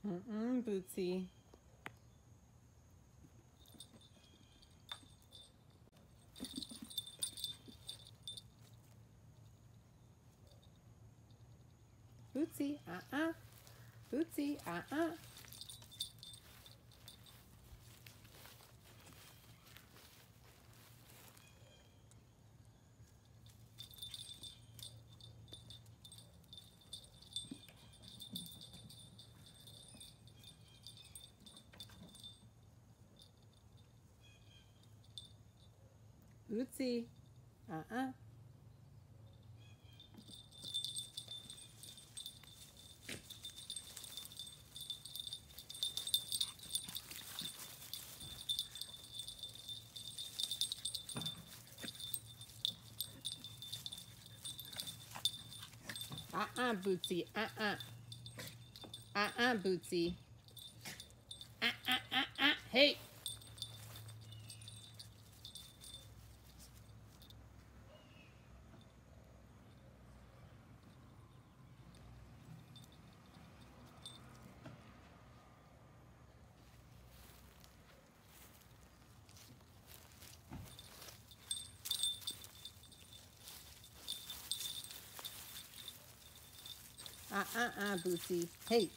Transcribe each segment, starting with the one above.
Bootsy. Bootsy, Bootsy, Bootsy, Bootsy, Bootsy, hey. Bootsy, hey,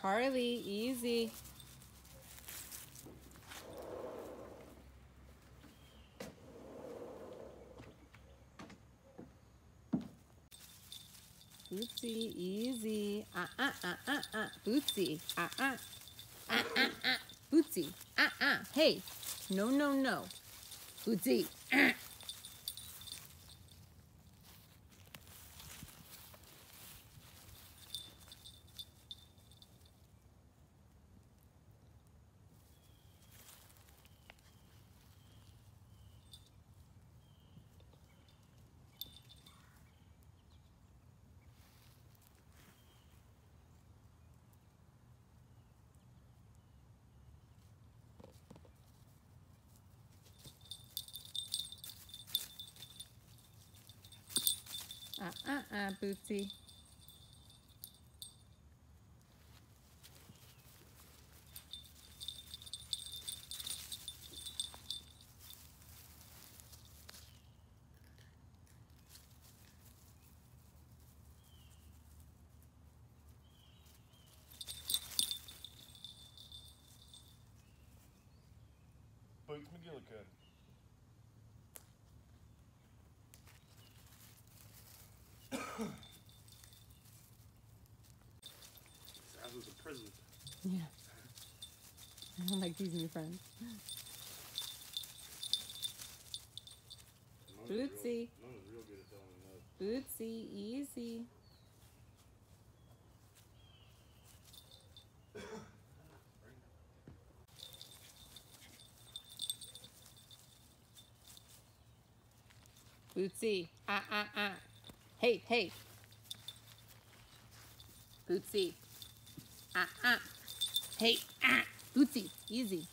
Harley, easy. Bootsy, easy. Bootsy, Bootsy, hey, no, no, no. Bootsy, Bootsy. Boots McGillicuddy. That was a prison. Yeah. I don't like these new friends. Bootsy. Mona's real good at telling them no. Bootsy, easy. Bootsy, hey, hey. Bootsy, hey, Bootsy, easy.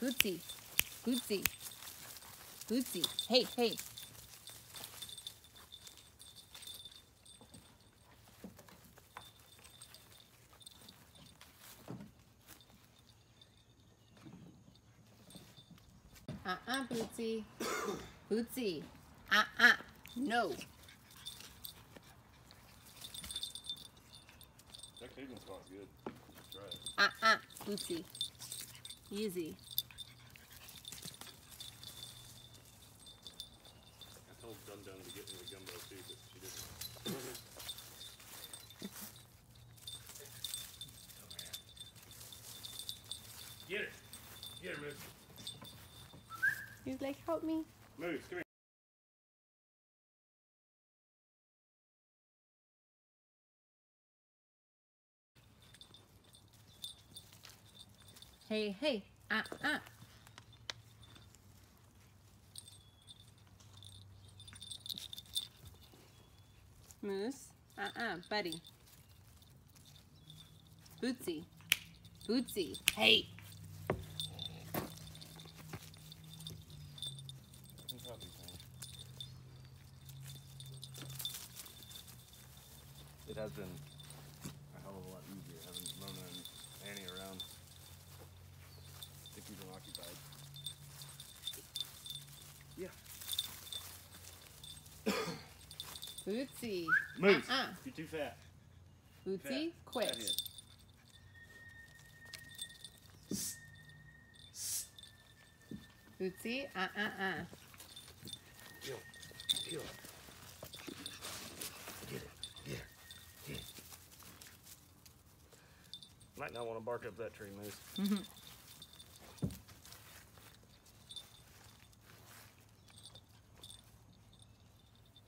Bootsy, Bootsy, Bootsy, hey, hey. Bootsy, Bootsy, no. That Cajun spot's good. Try it. Bootsy, easy. I told Dum Dum to get me the gumbo too, but she didn't. Get it. Get her, Moose. He's like, help me. Moose, come here. Hey, hey, Moose, buddy. Bootsy, Bootsy, hey. has been a hell of a lot easier having Mona and Annie around to keep them occupied. Yeah. Bootsy. Moose, you're too fat. Bootsy, quit. Fathead. Bootsy, Kill. Kill. Get it. Get it. Get it. Might not want to bark up that tree, Moose.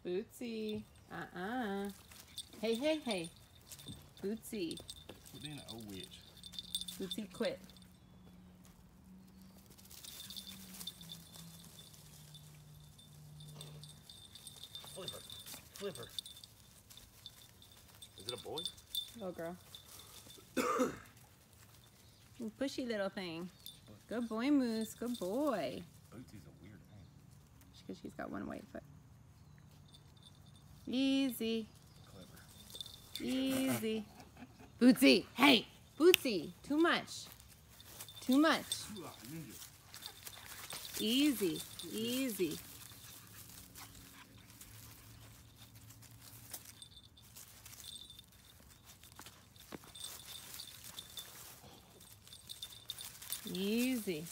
Bootsy, Hey, hey, hey. Bootsy. Quit being an old witch. Bootsy, quit. Flipper. Flipper. Is it a boy? Little girl. Ooh, pushy little thing. Good boy, Moose. Good boy. Bootsy's a weird name. Because she's got one white foot. Easy. Clever. Easy. Bootsy. Hey, Bootsy. Too much. Too much. Easy. Easy. Easy.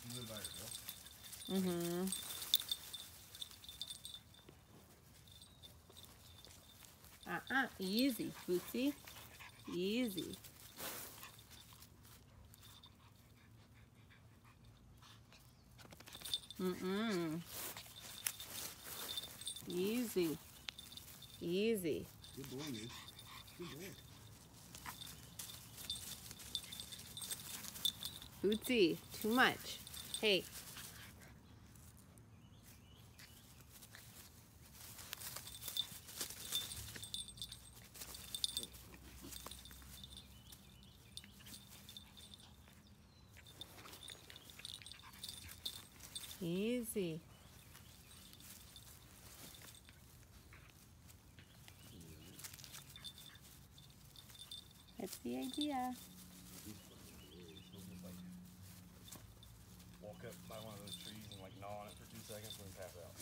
You live by yourself? Mm-hmm. Easy, Bootsy. Easy. Easy. Easy. Good boy, Moose. Good boy. Bootsy, too much. Hey. Easy. That's the idea. Walk up by one of those trees and like gnaw on it for 2 seconds and then pass out.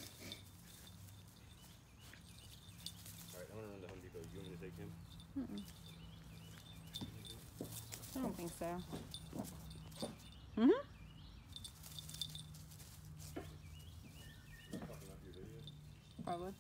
Alright, I'm gonna run to Home Depot. You want me to take him? I don't think so. Fucking up your video? Probably.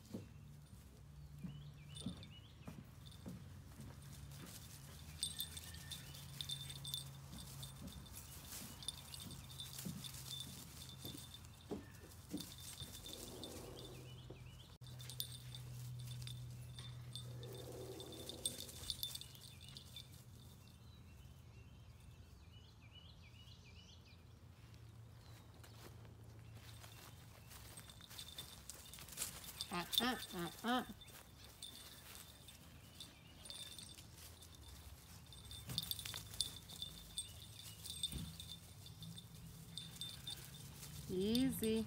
Easy.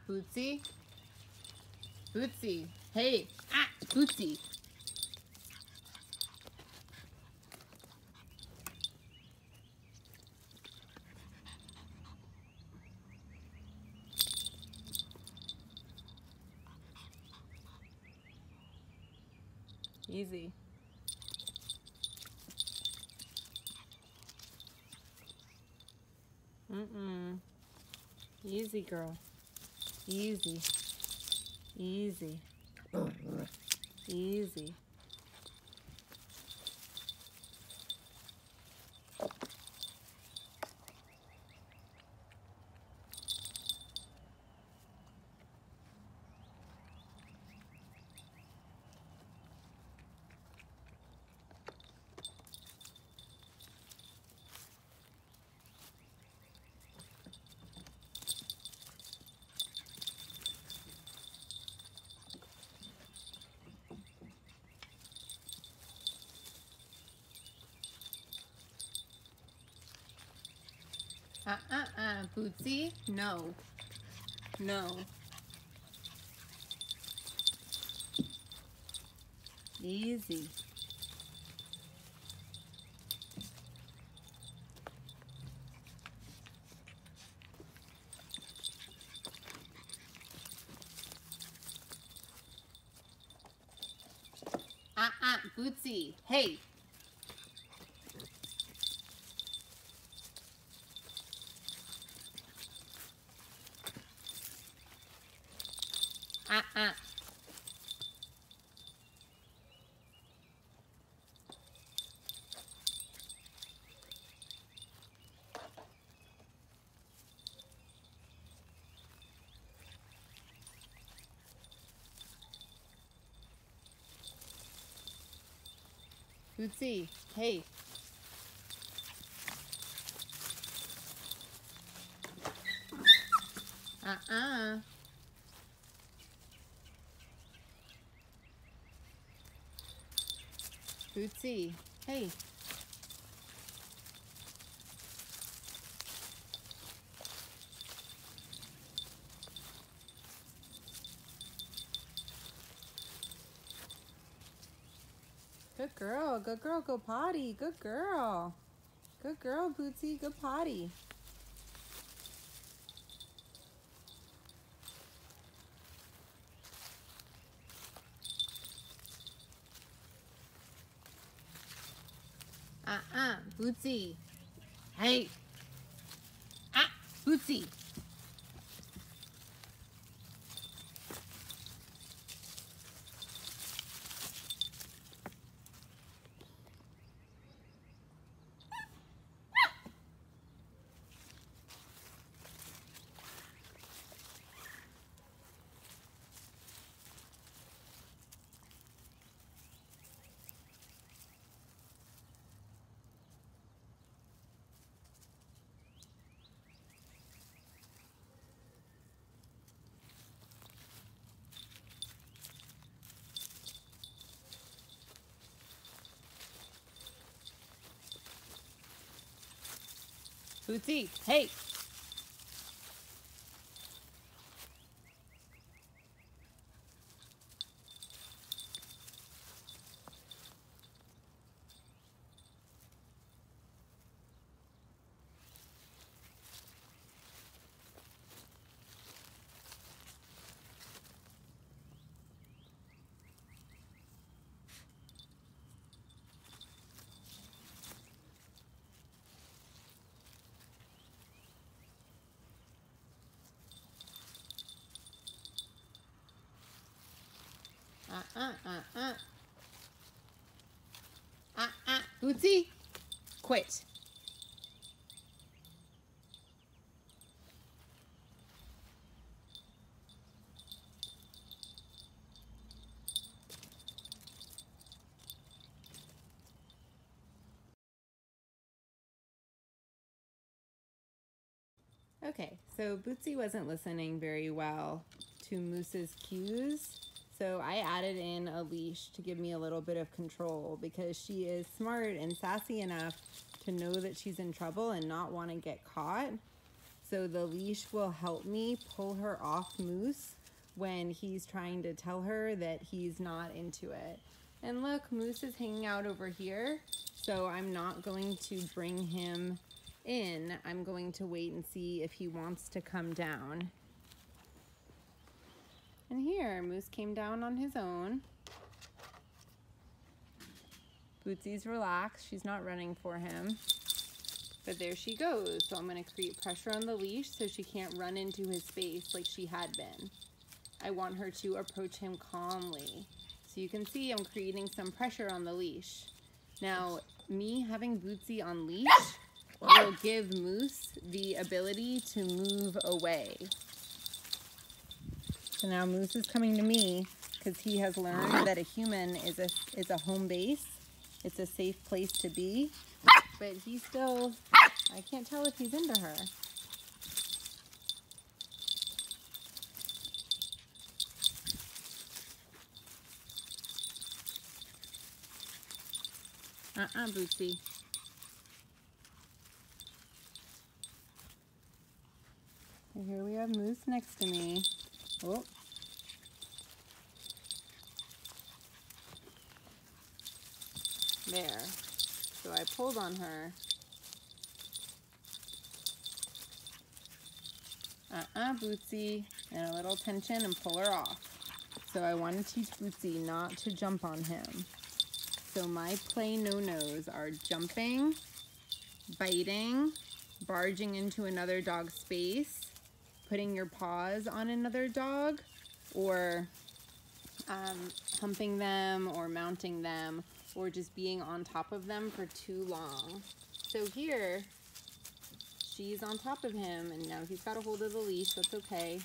Bootsy. Bootsy. Hey. Bootsy. Easy. Easy, girl. Easy. Easy. Easy. Bootsy, no. No. Easy. Bootsy, hey. Bootsy, hey. Bootsy, hey. Good girl, go potty. Good girl. Good girl, Bootsy, good potty. Bootsy. Hey. Bootsy. Bootsy, hey. Bootsy, quit. Okay, so Bootsy wasn't listening very well to Moose's cues, so I added in a leash to give me a little bit of control because she is smart and sassy enough to know that she's in trouble and not want to get caught. So the leash will help me pull her off Moose when he's trying to tell her that he's not into it. And look, Moose is hanging out over here, so I'm not going to bring him in. I'm going to wait and see if he wants to come down. And here, Moose came down on his own. Bootsy's relaxed. She's not running for him. But there she goes. So I'm going to create pressure on the leash so she can't run into his face like she had been. I want her to approach him calmly. So you can see I'm creating some pressure on the leash. Now, me having Bootsy on leash will give Moose the ability to move away. So now Moose is coming to me because he has learned that a human is a home base. It's a safe place to be. But he's still, I can't tell if he's into her. Bootsy. And here we have Moose next to me. Oh. There. So I pulled on her. Bootsy. And a little tension and pull her off. So I want to teach Bootsy not to jump on him. So my play no-nos are jumping, biting, barging into another dog's space, putting your paws on another dog, or humping them or mounting them, or just being on top of them for too long. So here, she's on top of him, and now he's got a hold of the leash. That's okay.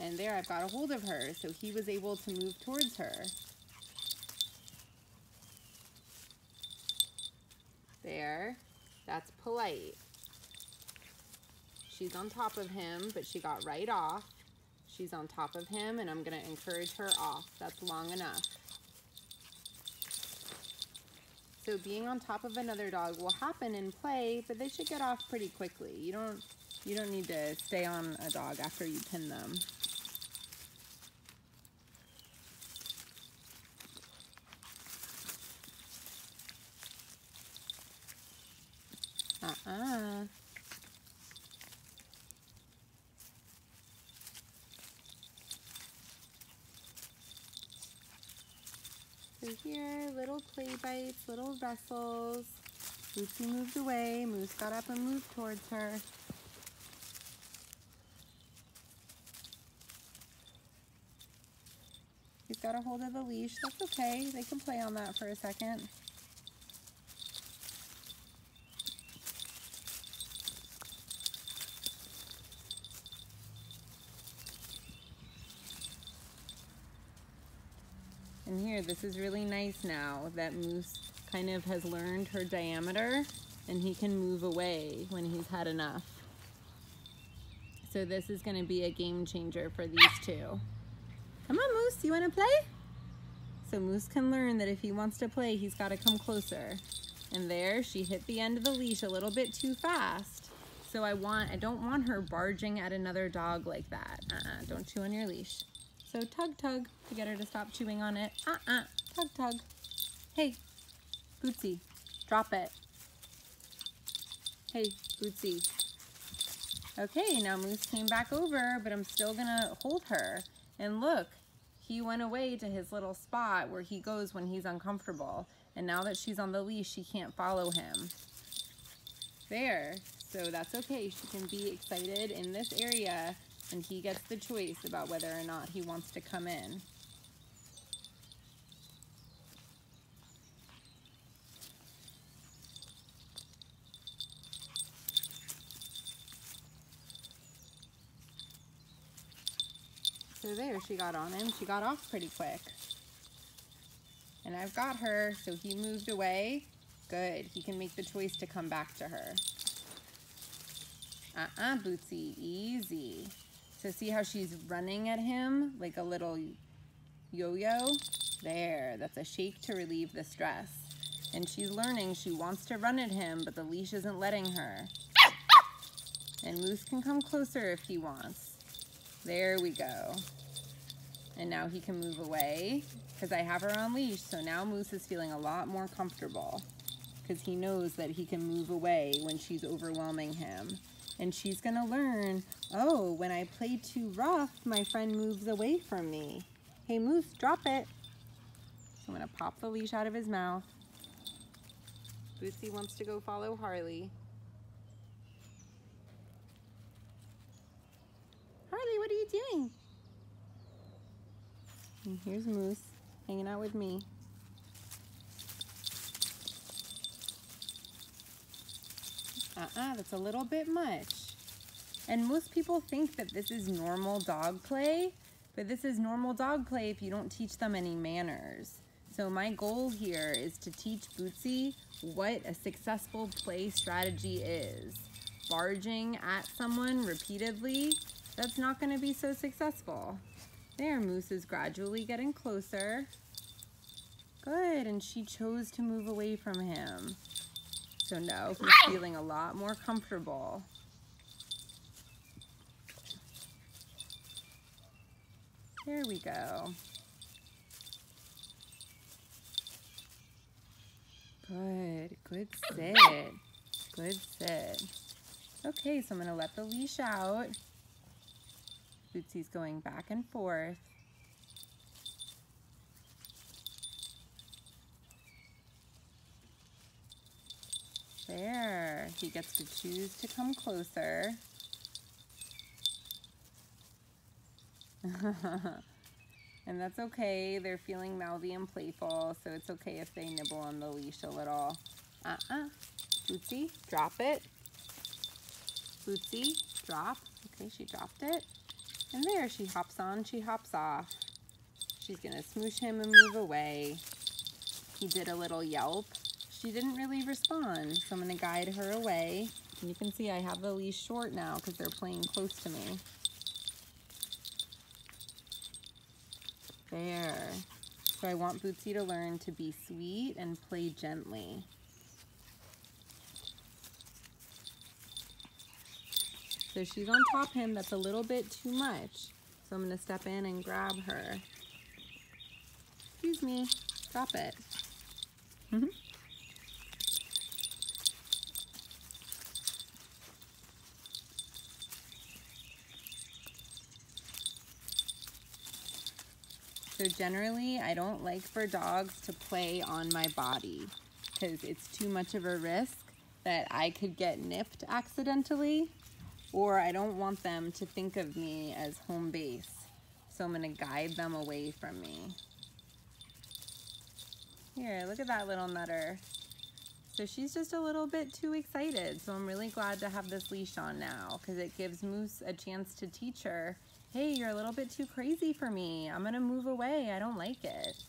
And there, I've got a hold of her, so he was able to move towards her. There, that's polite. She's on top of him, but she got right off. She's on top of him, and I'm gonna encourage her off. That's long enough. So being on top of another dog will happen in play, but they should get off pretty quickly. You don't need to stay on a dog after you pin them. So here, little play bites, little wrestles. Bootsy moved away. Moose got up and moved towards her. He's got a hold of the leash. That's okay. They can play on that for a second. And here, this is really nice now that Moose kind of has learned her diameter and he can move away when he's had enough. So this is going to be a game changer for these two. Come on, Moose, you want to play? So Moose can learn that if he wants to play, he's got to come closer. And there, she hit the end of the leash a little bit too fast. So I don't want her barging at another dog like that. Don't chew on your leash. So tug, tug to get her to stop chewing on it. Tug, tug. Hey, Bootsy, drop it. Hey, Bootsy. Okay, now Moose came back over, but I'm still gonna hold her. And look, he went away to his little spot where he goes when he's uncomfortable. And now that she's on the leash, she can't follow him. There, so that's okay. She can be excited in this area, and he gets the choice about whether or not he wants to come in. So there, she got on him. She got off pretty quick. And I've got her, so he moved away. Good, he can make the choice to come back to her. Bootsy, easy. So see how she's running at him like a little yo-yo? There, that's a shake to relieve the stress. And she's learning she wants to run at him, but the leash isn't letting her. And Moose can come closer if he wants. There we go. And now he can move away because I have her on leash. So now Moose is feeling a lot more comfortable because he knows that he can move away when she's overwhelming him. And she's gonna learn, oh, when I play too rough, my friend moves away from me. Hey, Moose, drop it. So I'm gonna pop the leash out of his mouth. Bootsy wants to go follow Harley. Harley, what are you doing? And here's Moose hanging out with me. That's a little bit much. And most people think that this is normal dog play, but this is normal dog play if you don't teach them any manners. So my goal here is to teach Bootsy what a successful play strategy is. Barging at someone repeatedly, that's not going to be so successful. There, Moose is gradually getting closer. Good, and she chose to move away from him. So no, he's feeling a lot more comfortable. There we go. Good, good sit. Good sit. Okay, so I'm gonna let the leash out. Bootsy's going back and forth. There, he gets to choose to come closer. And that's okay, they're feeling mouthy and playful, so it's okay if they nibble on the leash a little. Bootsy, drop it. Bootsy, drop. Okay, she dropped it. And there, she hops on, she hops off. She's gonna smoosh him and move away. He did a little yelp. She didn't really respond, so I'm gonna guide her away. And you can see I have the leash short now because they're playing close to me. There. So I want Bootsy to learn to be sweet and play gently. So she's on top of him, that's a little bit too much. So I'm gonna step in and grab her. Excuse me, drop it. So generally, I don't like for dogs to play on my body because it's too much of a risk that I could get nipped accidentally, or I don't want them to think of me as home base. So I'm gonna guide them away from me. Here, look at that little nutter. So she's just a little bit too excited. So I'm really glad to have this leash on now because it gives Moose a chance to teach her, hey, you're a little bit too crazy for me. I'm gonna move away, I don't like it.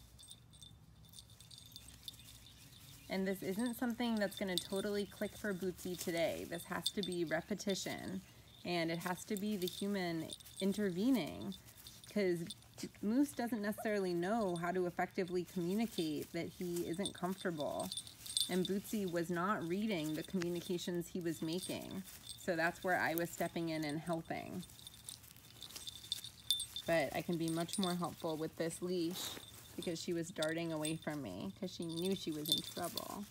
And this isn't something that's gonna totally click for Bootsy today. This has to be repetition, and it has to be the human intervening, because Moose doesn't necessarily know how to effectively communicate that he isn't comfortable. And Bootsy was not reading the communications he was making. So that's where I was stepping in and helping. But I can be much more helpful with this leash because she was darting away from me because she knew she was in trouble.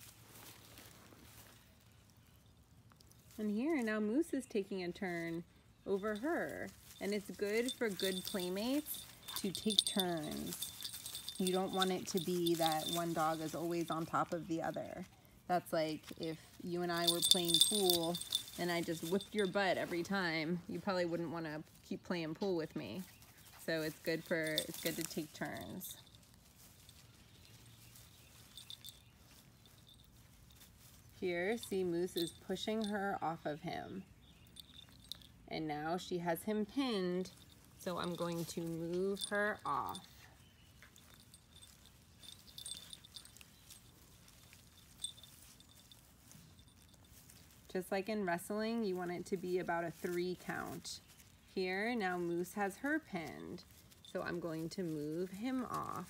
And here, now Moose is taking a turn over her. And it's good for good playmates to take turns. You don't want it to be that one dog is always on top of the other. That's like if you and I were playing pool and I just whipped your butt every time, you probably wouldn't want to keep playing pool with me. So it's good to take turns. Here, see, Moose is pushing her off of him. And now she has him pinned, so I'm going to move her off. Just like in wrestling, you want it to be about a 3 count. Here, now Moose has her pinned, so I'm going to move him off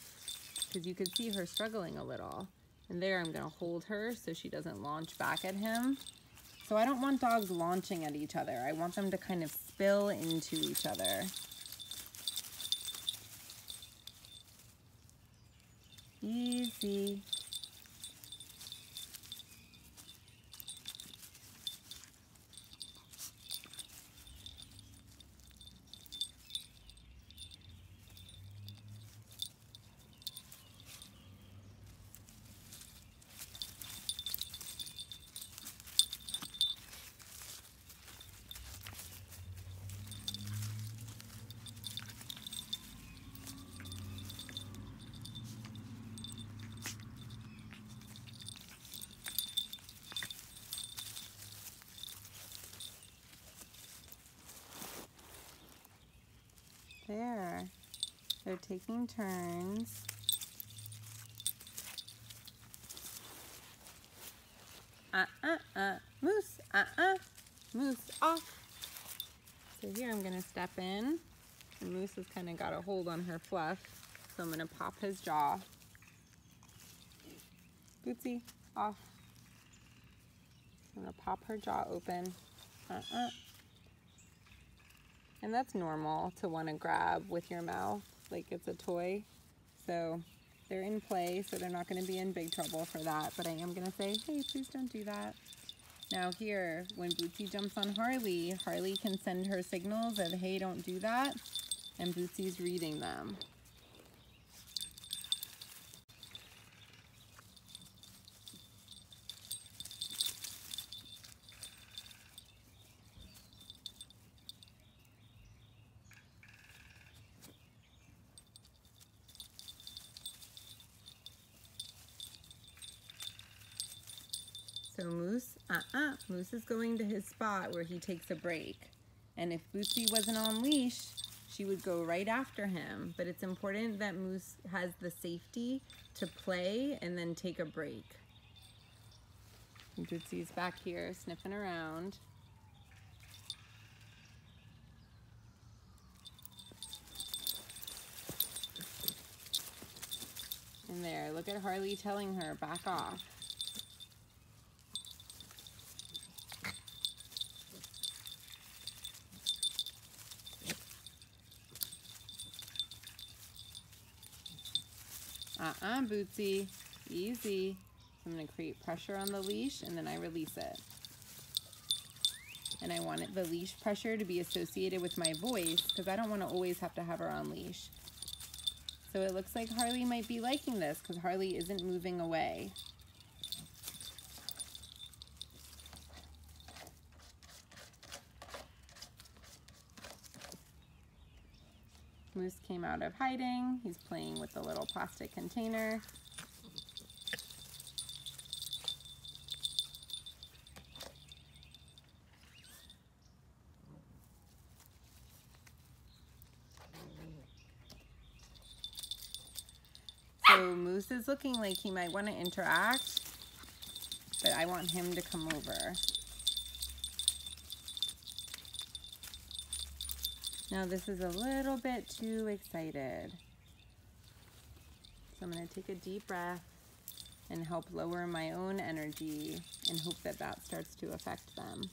because you could see her struggling a little. And there, I'm going to hold her so she doesn't launch back at him. So I don't want dogs launching at each other. I want them to kind of spill into each other. Easy. There. They're taking turns. Moose, Moose, off. So here I'm gonna step in. And Moose has kind of got a hold on her fluff. So I'm gonna pop his jaw. Bootsy, off. I'm gonna pop her jaw open. And that's normal to want to grab with your mouth like it's a toy. So they're in play, so they're not going to be in big trouble for that. But I am going to say, hey, please don't do that. Now here, when Bootsy jumps on Harley, Harley can send her signals of, hey, don't do that. And Bootsy's reading them. So Moose is going to his spot where he takes a break. And if Bootsy wasn't on leash, she would go right after him. But it's important that Moose has the safety to play and then take a break. And Bootsy's back here sniffing around. And there, look at Harley telling her, back off. Bootsy, easy. So I'm going to create pressure on the leash and then I release it. And I want the leash pressure to be associated with my voice because I don't want to always have to have her on leash. So it looks like Harley might be liking this because Harley isn't moving away. Moose came out of hiding. He's playing with the little plastic container. So Moose is looking like he might want to interact, but I want him to come over. Now this is a little bit too excited. So I'm going to take a deep breath and help lower my own energy and hope that that starts to affect them.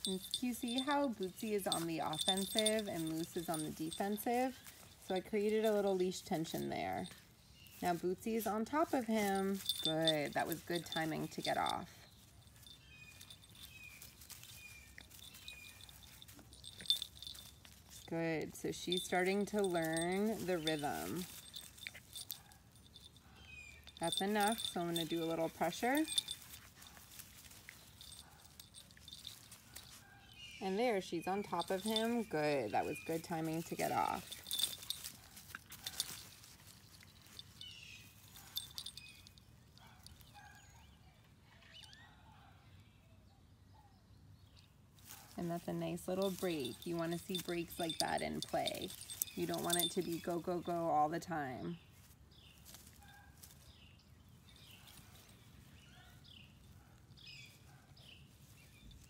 And you see how Bootsy is on the offensive and Moose is on the defensive? So I created a little leash tension there. Now Bootsy is on top of him. Good, that was good timing to get off. Good, so she's starting to learn the rhythm. That's enough, so I'm going to do a little pressure. And there, she's on top of him. Good, that was good timing to get off. And that's a nice little break. You want to see breaks like that in play. You don't want it to be go, go, go all the time.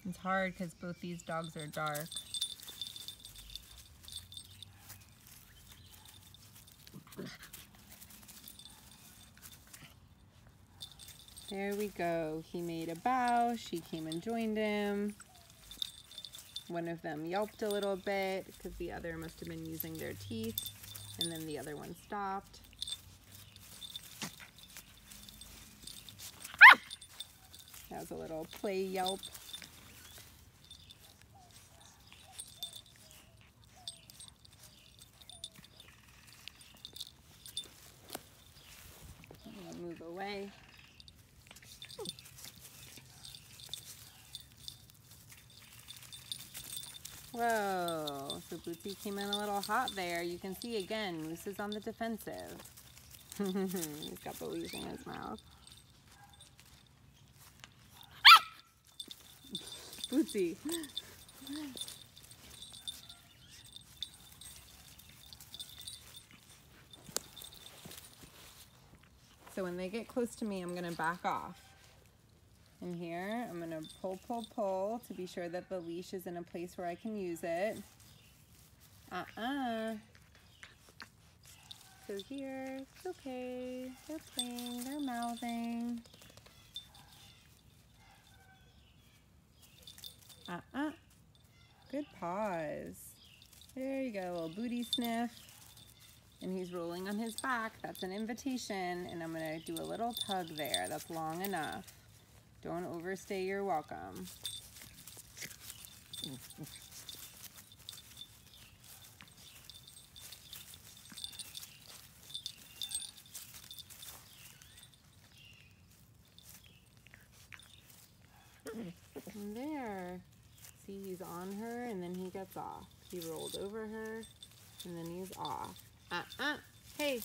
It's hard because both these dogs are dark. There we go. He made a bow. She came and joined him. One of them yelped a little bit because the other must have been using their teeth. And then the other one stopped. That was a little play yelp. Move away. Whoa, so Bootsy came in a little hot there. You can see again, Moose is on the defensive. He's got the leash in his mouth. Bootsy. So when they get close to me, I'm gonna back off. And here, I'm gonna pull, pull, pull to be sure that the leash is in a place where I can use it. So here, it's okay. They're playing, they're mouthing. Good paws. There you go, a little booty sniff. And he's rolling on his back. That's an invitation. And I'm gonna do a little tug there. That's long enough. Don't overstay your welcome. And there. See, he's on her and then he gets off. He rolled over her and then he's off. Hey.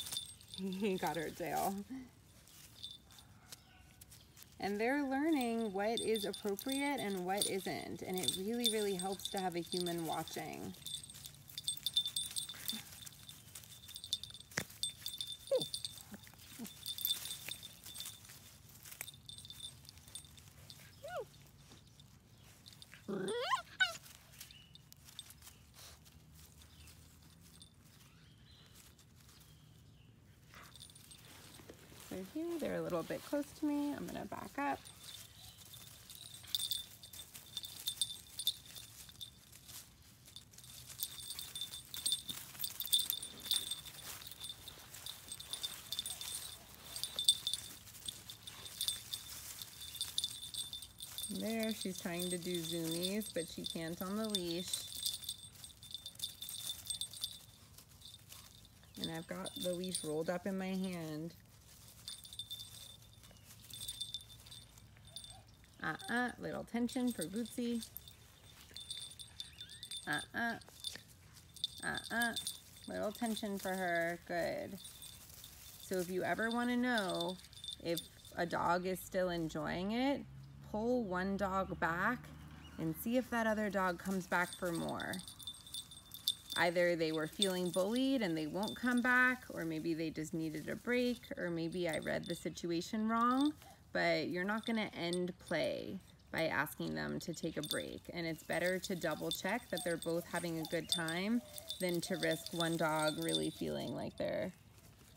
He got her tail. And they're learning what is appropriate and what isn't. And it really, really helps to have a human watching. So here, they're a little bit close to me. I'm gonna back up. There, she's trying to do zoomies, but she can't on the leash. And I've got the leash rolled up in my hand. Little tension for Bootsy. Little tension for her. Good. So if you ever want to know if a dog is still enjoying it, pull one dog back and see if that other dog comes back for more. Either they were feeling bullied and they won't come back, or maybe they just needed a break, or maybe I read the situation wrong, but you're not gonna end play by asking them to take a break. And it's better to double check that they're both having a good time than to risk one dog really feeling like they're,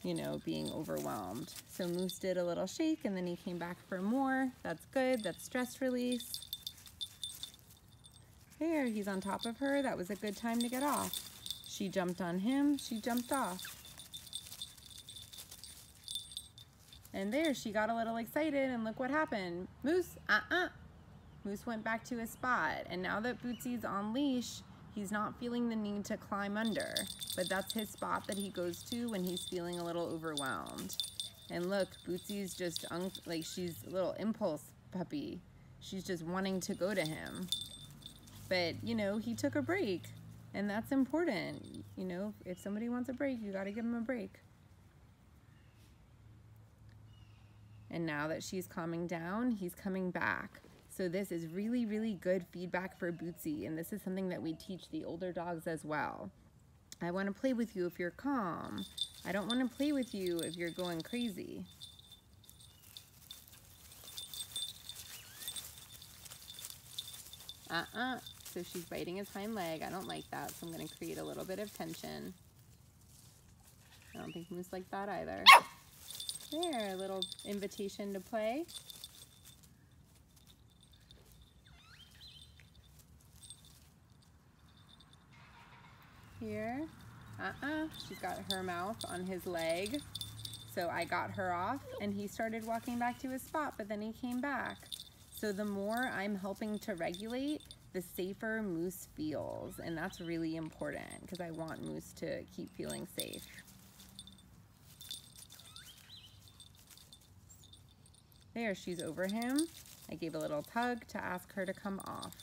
you know, being overwhelmed. So Moose did a little shake and then he came back for more. That's good, that's stress release. There, he's on top of her. That was a good time to get off. She jumped on him, she jumped off. And there, she got a little excited and look what happened. Moose, Moose went back to his spot. And now that Bootsy's on leash, he's not feeling the need to climb under, but that's his spot that he goes to when he's feeling a little overwhelmed. And look, Bootsy's just, like she's a little impulse puppy. She's just wanting to go to him. But, you know, he took a break, and that's important. You know, if somebody wants a break, you gotta give them a break. And now that she's calming down, he's coming back. So this is really, really good feedback for Bootsy, and this is something that we teach the older dogs as well. I want to play with you if you're calm. I don't want to play with you if you're going crazy. So she's biting his hind leg. I don't like that, so I'm going to create a little bit of tension. I don't think Moose liked that either. There, a little invitation to play. Here, she's got her mouth on his leg. So I got her off and he started walking back to his spot, but then he came back. So the more I'm helping to regulate, the safer Moose feels. And that's really important because I want Moose to keep feeling safe. There, she's over him. I gave a little tug to ask her to come off.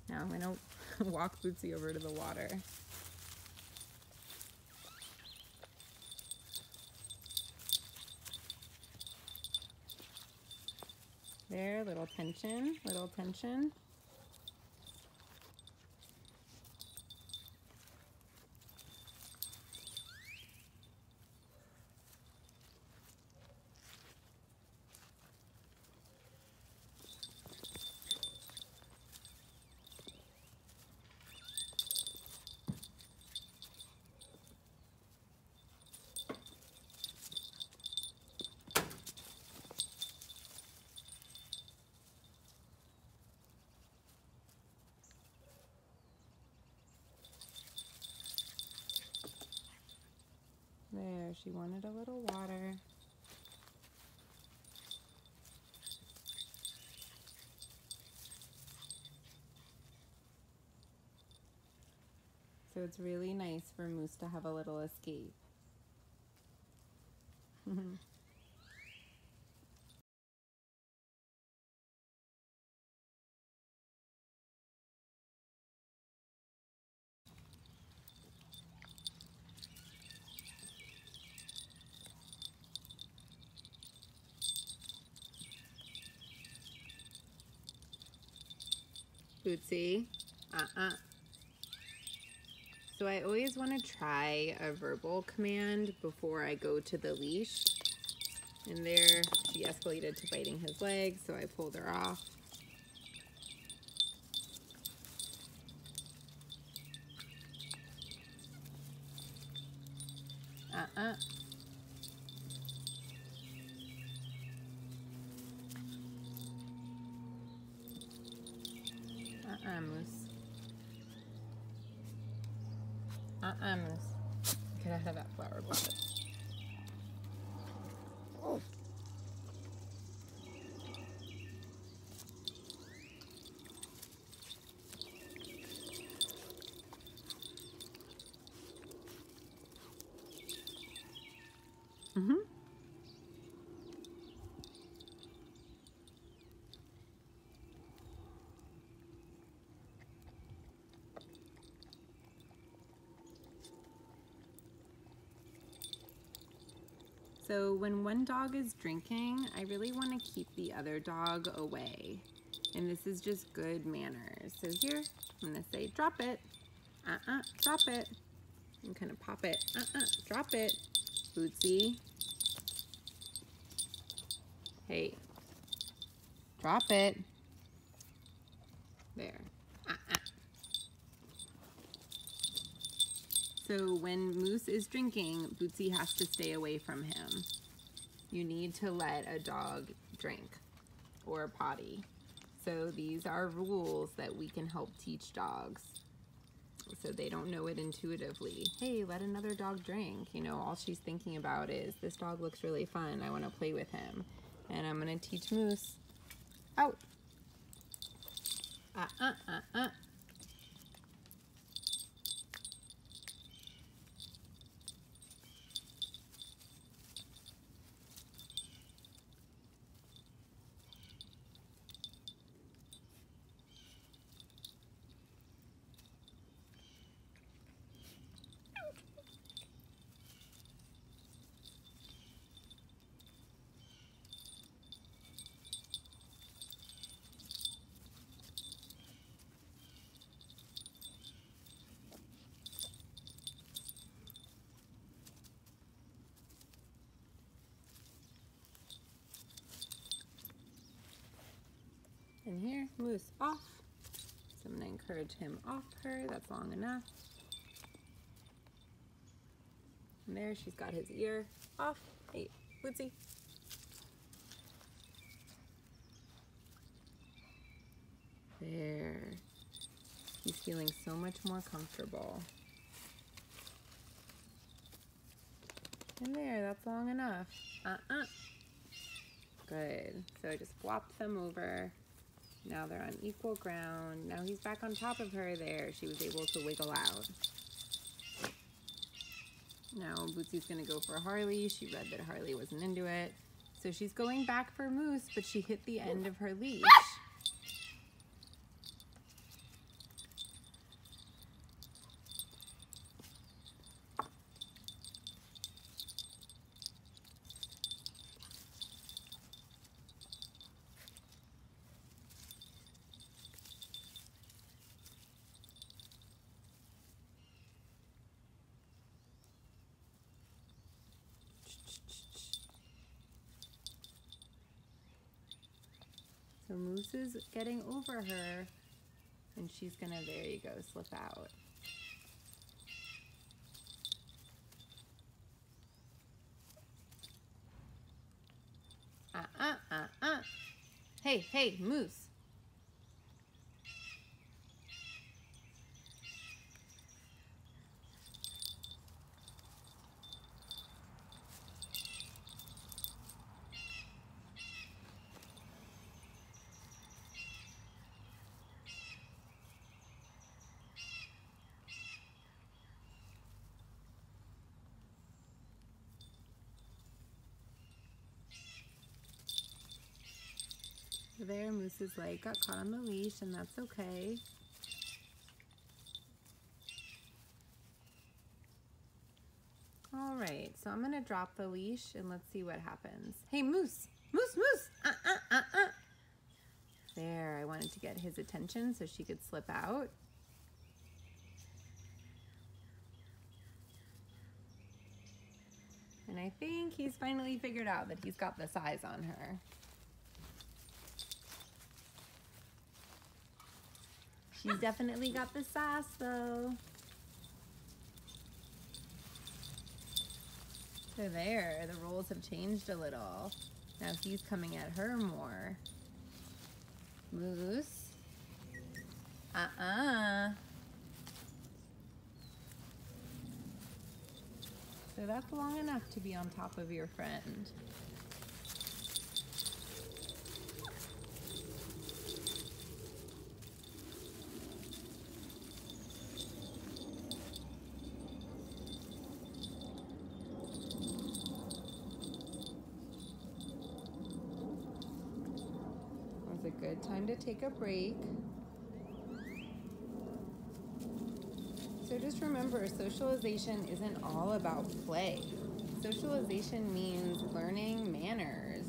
Now I'm gonna walk Bootsy over to the water. There, little tension, little tension. She wanted a little water. So it's really nice for Moose to have a little escape. Bootsy, So I always want to try a verbal command before I go to the leash. And there, she escalated to biting his leg, so I pulled her off. Moose. Moose. Get out of that flower pot. Oh. So when one dog is drinking, I really want to keep the other dog away. And this is just good manners. So here, I'm going to say, drop it. Drop it. I'm going to pop it. Drop it. Bootsy. Hey. Drop it. There. So when Moose is drinking, Bootsy has to stay away from him. You need to let a dog drink or potty. So these are rules that we can help teach dogs so they don't know it intuitively. Hey, let another dog drink. You know, all she's thinking about is, this dog looks really fun. I want to play with him. And I'm going to teach Moose, out. And here, Moose off. So I'm going to encourage him off her. That's long enough. And there, she's got his ear off. Hey, Bootsy. There. He's feeling so much more comfortable. And there, that's long enough. Good. So I just flopped them over. Now they're on equal ground. Now he's back on top of her there. She was able to wiggle out. Now Bootsy's gonna go for Harley. She read that Harley wasn't into it. So she's going back for Moose, but she hit the end of her leash. So Moose is getting over her, and she's gonna, there you go, slip out. Hey, Moose. There, Moose's leg got caught on the leash, and that's okay. All right, so I'm gonna drop the leash and let's see what happens. Hey, Moose, Moose, Moose, There, I wanted to get his attention so she could slip out. And I think he's finally figured out that he's got the size on her. She's definitely got the sass though. So there, the roles have changed a little. Now he's coming at her more. Moose. So that's long enough to be on top of your friend. A good time to take a break. So just remember, socialization isn't all about play. Socialization means learning manners,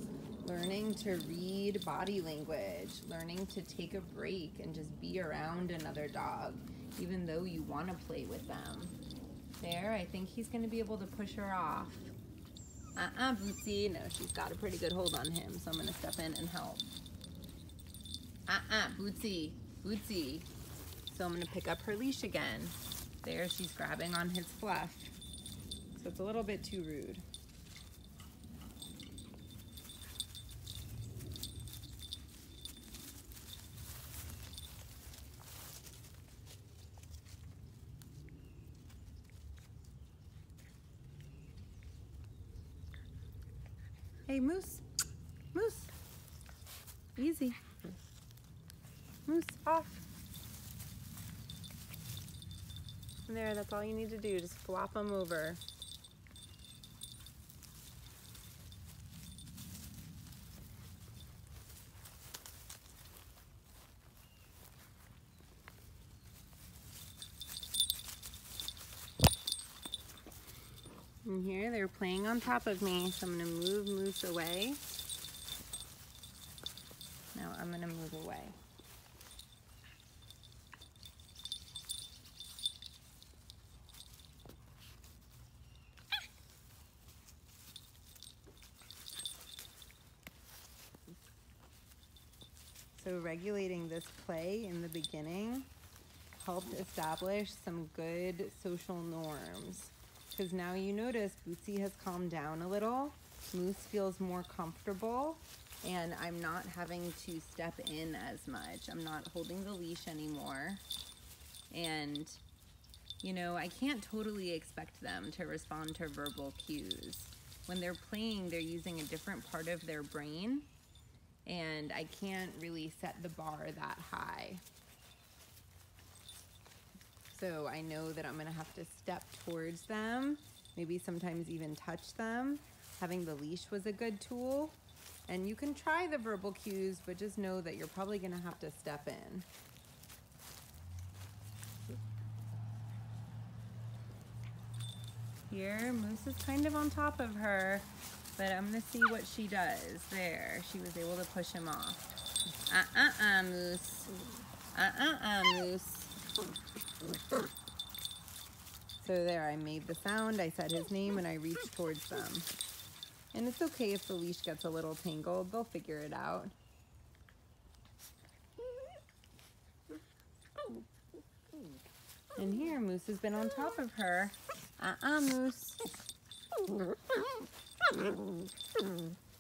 learning to read body language, learning to take a break and just be around another dog, even though you want to play with them. There, I think he's going to be able to push her off. Bootsy. No, she's got a pretty good hold on him, so I'm going to step in and help. Bootsy, Bootsy. So I'm gonna pick up her leash again. There, she's grabbing on his fluff. So it's a little bit too rude. Hey, Moose, Moose, easy. Moose, off. And there, that's all you need to do. Just flop them over. And here, they're playing on top of me, so I'm gonna move Moose away. Now I'm gonna move away. So regulating this play in the beginning helped establish some good social norms. Because now you notice Bootsy has calmed down a little, Moose feels more comfortable, and I'm not having to step in as much. I'm not holding the leash anymore. And, you know, I can't totally expect them to respond to verbal cues. When they're playing, they're using a different part of their brain, and I can't really set the bar that high. So I know that I'm gonna have to step towards them, maybe sometimes even touch them. Having the leash was a good tool. And you can try the verbal cues, but just know that you're probably gonna have to step in. Here, Moose is kind of on top of her, but I'm gonna see what she does. There, she was able to push him off. Moose. Moose. So there, I made the sound, I said his name, and I reached towards them. And it's okay if the leash gets a little tangled, they'll figure it out. And here, Moose has been on top of her. Moose.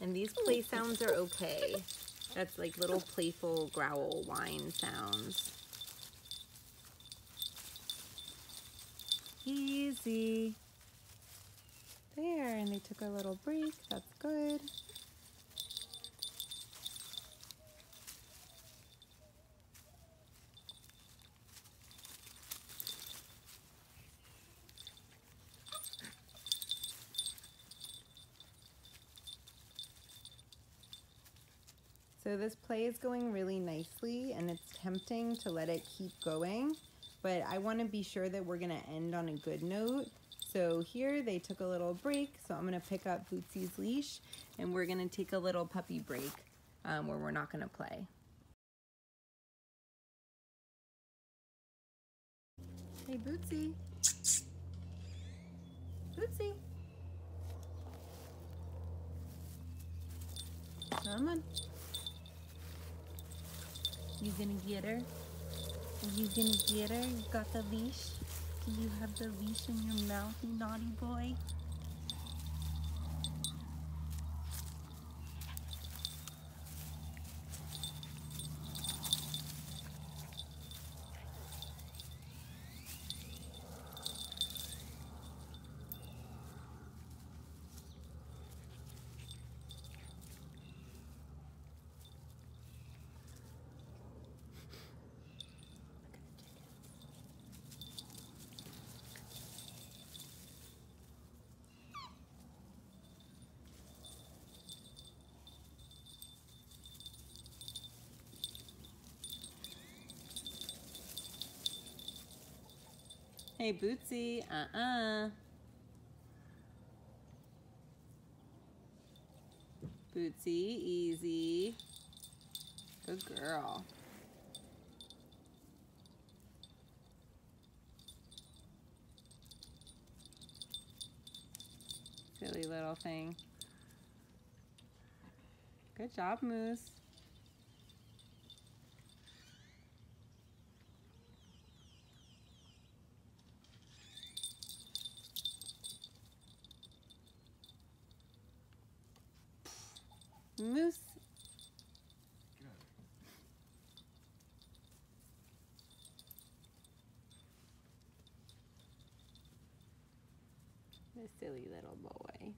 And these play sounds are okay. That's like little playful growl whine sounds. Easy. There, and they took a little break. That's good. So this play is going really nicely and it's tempting to let it keep going, but I want to be sure that we're going to end on a good note. So here they took a little break, so I'm going to pick up Bootsy's leash and we're going to take a little puppy break where we're not going to play. Hey Bootsy. Bootsy. Come on. You gonna get her? Are you gonna get her? You got the leash? Do you have the leash in your mouth, you naughty boy? Hey Bootsy, Bootsy, easy. Good girl. Silly little thing. Good job, Moose. Moose. This silly little boy.